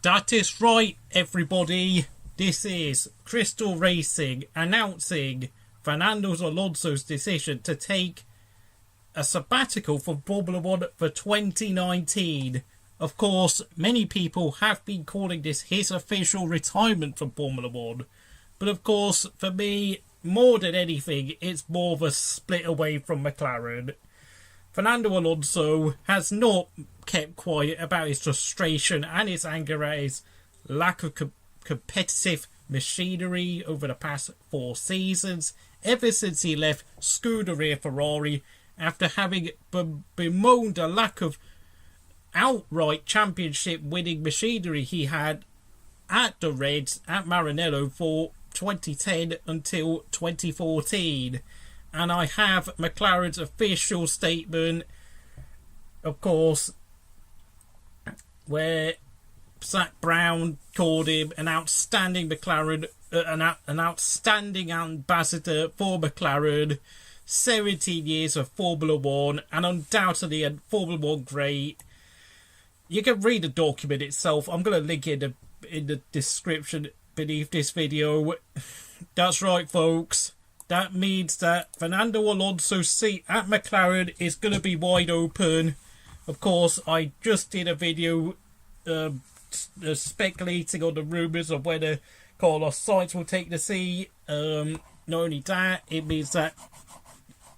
That is right, everybody. This is Crystal Racing announcing Fernando Alonso's decision to take a sabbatical from Formula 1 for 2019. Of course, many people have been calling this his official retirement from Formula 1. But of course, for me, more than anything, it's more of a split away from McLaren. Fernando Alonso has not kept quiet about his frustration and his anger at his lack of competitive machinery over the past 4 seasons, ever since he left Scuderia Ferrari after having bemoaned a lack of outright championship winning machinery he had at the Reds at Maranello for 2010 until 2014. And I have McLaren's official statement, of course, where Zak Brown called him an outstanding McLaren, an outstanding ambassador for McLaren, 17 years of Formula 1, and undoubtedly a Formula 1 great. You can read the document itself. I'm going to link it in the description beneath this video. That's right, folks. That means that Fernando Alonso's seat at McLaren is going to be wide open. Of course, I just did a video speculating on the rumours of whether Carlos Sainz will take the seat. Not only that, it means that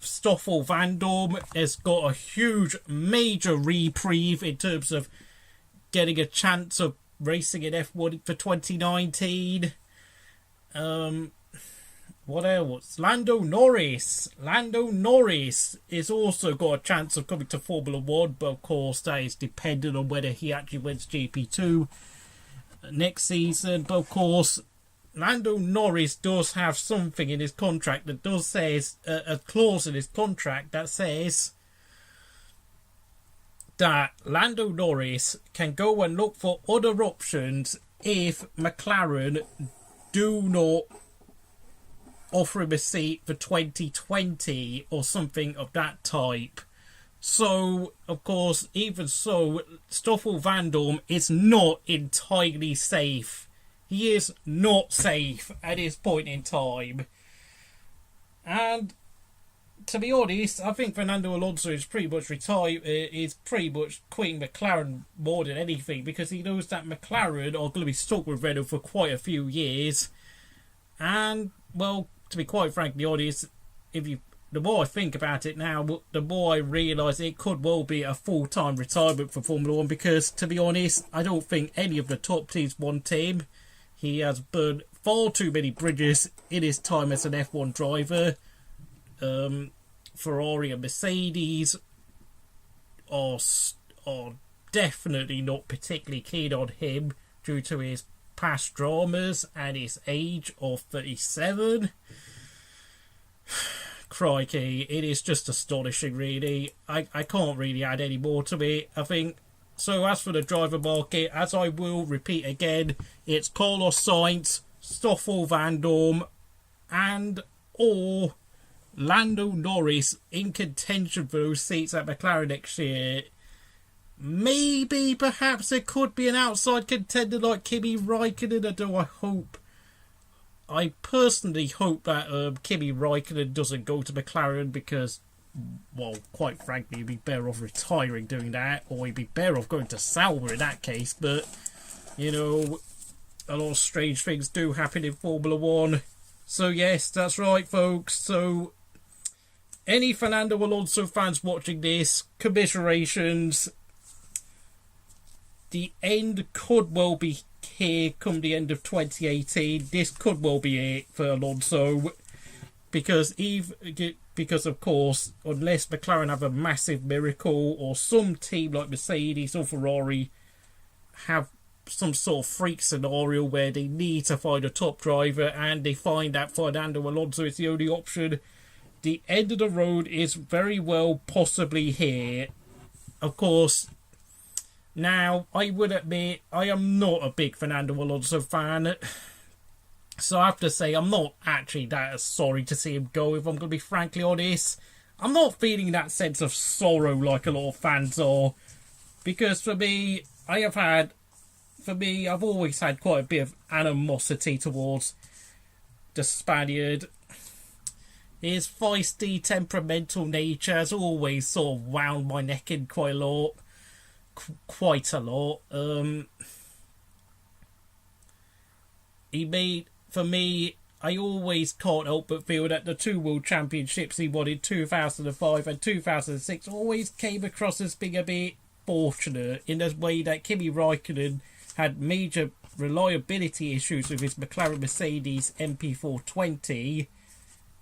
Stoffel Vandoorne has got a huge, major reprieve in terms of getting a chance of racing in F1 for 2019. What else? Lando Norris is also got a chance of coming to Formula 1, but of course that is dependent on whether he actually wins GP2 next season. But of course, Lando Norris does have something in his contract that does says a clause in his contract that says that Lando Norris can go and look for other options if McLaren do not offer him a seat for 2020 or something of that type. So, of course, even so, Stoffel Vandoorne is not entirely safe. He is not safe at this point in time. And to be honest, I think Fernando Alonso is pretty much retired. Is pretty much quitting McLaren more than anything, because he knows that McLaren are going to be stuck with Renault for quite a few years. And, well, to be quite frankly honest, the more I think about it now, the more I realise it could well be a full-time retirement for Formula 1, because, to be honest, I don't think any of the top teams want him. He has burned far too many bridges in his time as an F1 driver. Ferrari and Mercedes are definitely not particularly keen on him due to his past dramas and his age of 37. Crikey, it is just astonishing, really. I can't really add any more to it, I think. So as for the driver market, as I will repeat again, it's Carlos Sainz, Stoffel Vandoorne, and or Lando Norris in contention for those seats at McLaren next year. Maybe, perhaps, there could be an outside contender like Kimi Raikkonen, although I personally hope that Kimi Raikkonen doesn't go to McLaren, because, well, quite frankly, he'd be better off retiring doing that, or he'd be better off going to Sauber in that case. But, you know, a lot of strange things do happen in Formula 1. So, yes, that's right, folks. So, any Fernando Alonso fans watching this, commiserations. The end could well be here come the end of 2018. This could well be it for Alonso, because of course, unless McLaren have a massive miracle, or some team like Mercedes or Ferrari have some sort of freak scenario where they need to find a top driver and they find that Fernando Alonso is the only option, the end of the road is very well possibly here. Of course, now, I would admit, I am not a big Fernando Alonso fan. So I have to say, I'm not actually that sorry to see him go, if I'm going to be frankly honest. I'm not feeling that sense of sorrow like a lot of fans are. Because for me, I have had for me, I've always had quite a bit of animosity towards the Spaniard. His feisty, temperamental nature has always sort of wound my neck in quite a lot. He made, for me, I always can't help but feel that the two World Championships he won in 2005 and 2006 always came across as being a bit fortunate in the way that Kimi Raikkonen had major reliability issues with his McLaren Mercedes MP420.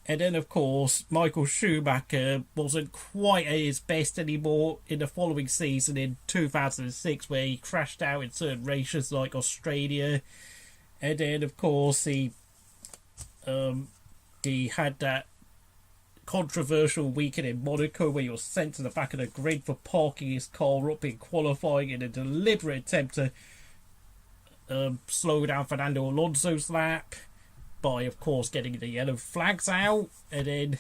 And then, of course, Michael Schumacher wasn't quite at his best anymore in the following season in 2006, where he crashed out in certain races like Australia. And then, of course, he had that controversial weekend in Monaco where he was sent to the back of the grid for parking his car up in qualifying in a deliberate attempt to slow down Fernando Alonso's lap by, of course, getting the yellow flags out. And then,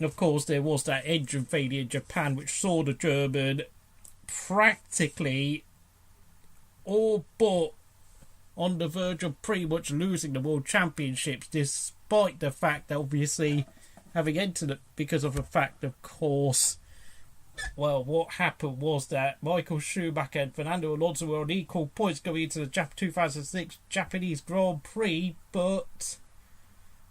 of course, there was that engine failure in Japan which saw the German practically all but on the verge of pretty much losing the World Championships, despite the fact that obviously having entered it because of the fact, of course, well, what happened was that Michael Schumacher and Fernando Alonso were on equal points going into the 2006 Japanese Grand Prix, but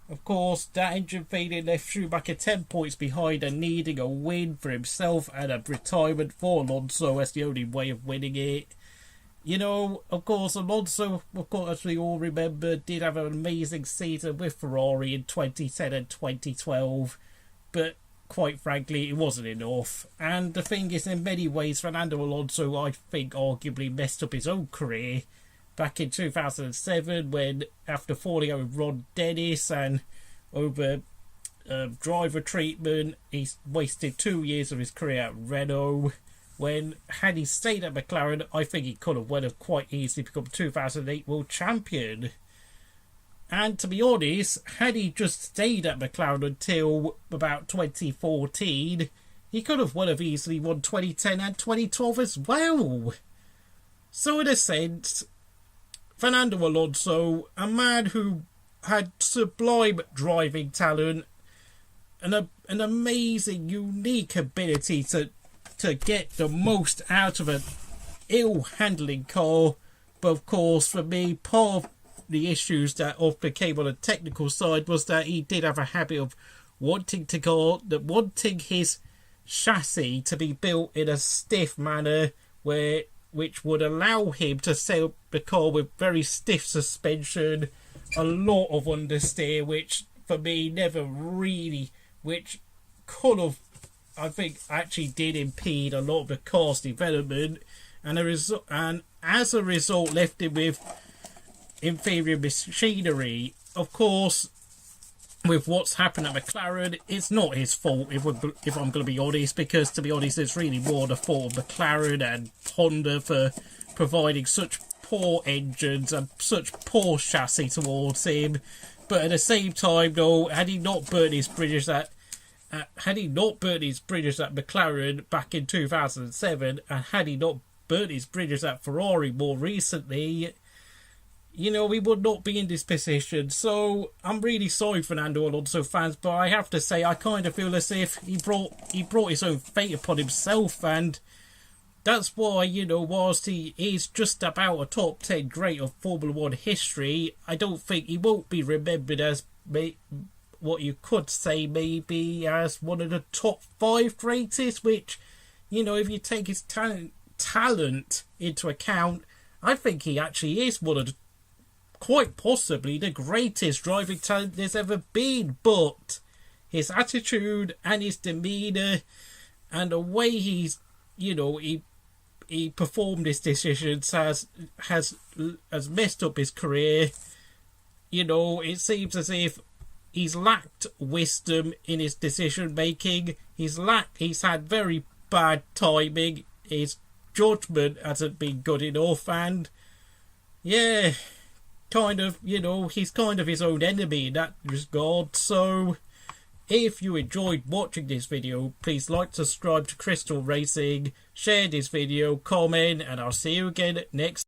of course that engine failure left Schumacher 10 points behind and needing a win for himself and a retirement for Alonso as the only way of winning it. You know, of course, Alonso, of course, as we all remember, did have an amazing season with Ferrari in 2010 and 2012, but quite frankly, it wasn't enough. And the thing is, in many ways, Fernando Alonso, I think, arguably messed up his own career back in 2007 when, after falling out with Ron Dennis and over driver treatment, he wasted 2 years of his career at Renault. When, had he stayed at McLaren, I think he could have quite easily become 2008 World Champion. And to be honest, had he just stayed at McLaren until about 2014, he could have easily won 2010 and 2012 as well. So in a sense, Fernando Alonso, a man who had sublime driving talent and an amazing, unique ability to get the most out of an ill-handling car. But of course, for me, part of the issues that often came on the technical side was that he did have a habit of wanting his chassis to be built in a stiff manner which would allow him to sail the car with very stiff suspension, a lot of understeer, which for me never really, which could have, I think, actually did impede a lot of the car's development, and as a result left him with inferior machinery. Of course, with what's happened at McLaren, it's not his fault, if I'm going to be honest, because to be honest, it's really more the fault of McLaren and Honda for providing such poor engines and such poor chassis towards him. But at the same time, though, had he not burnt his bridges at McLaren back in 2007, and had he not burnt his bridges at Ferrari more recently, you know, we would not be in this position. So I'm really sorry, Fernando Alonso fans, but I have to say I kind of feel as if he brought his own fate upon himself, and that's why, you know, whilst he is just about a top 10 great of Formula 1 history, I don't think he won't be remembered as what you could say maybe as one of the top 5 greatest, which, you know, if you take his talent into account, I think he actually is one of the, quite possibly the greatest driving talent there's ever been. But his attitude and his demeanour and the way he's, you know, he performed his decisions has messed up his career. You know, it seems as if he's lacked wisdom in his decision making. He's had very bad timing. His judgment hasn't been good enough, and yeah, kind of, you know, he's kind of his own enemy in that regard. So if you enjoyed watching this video, please like, subscribe to Crystal Racing, share this video, comment, and I'll see you again next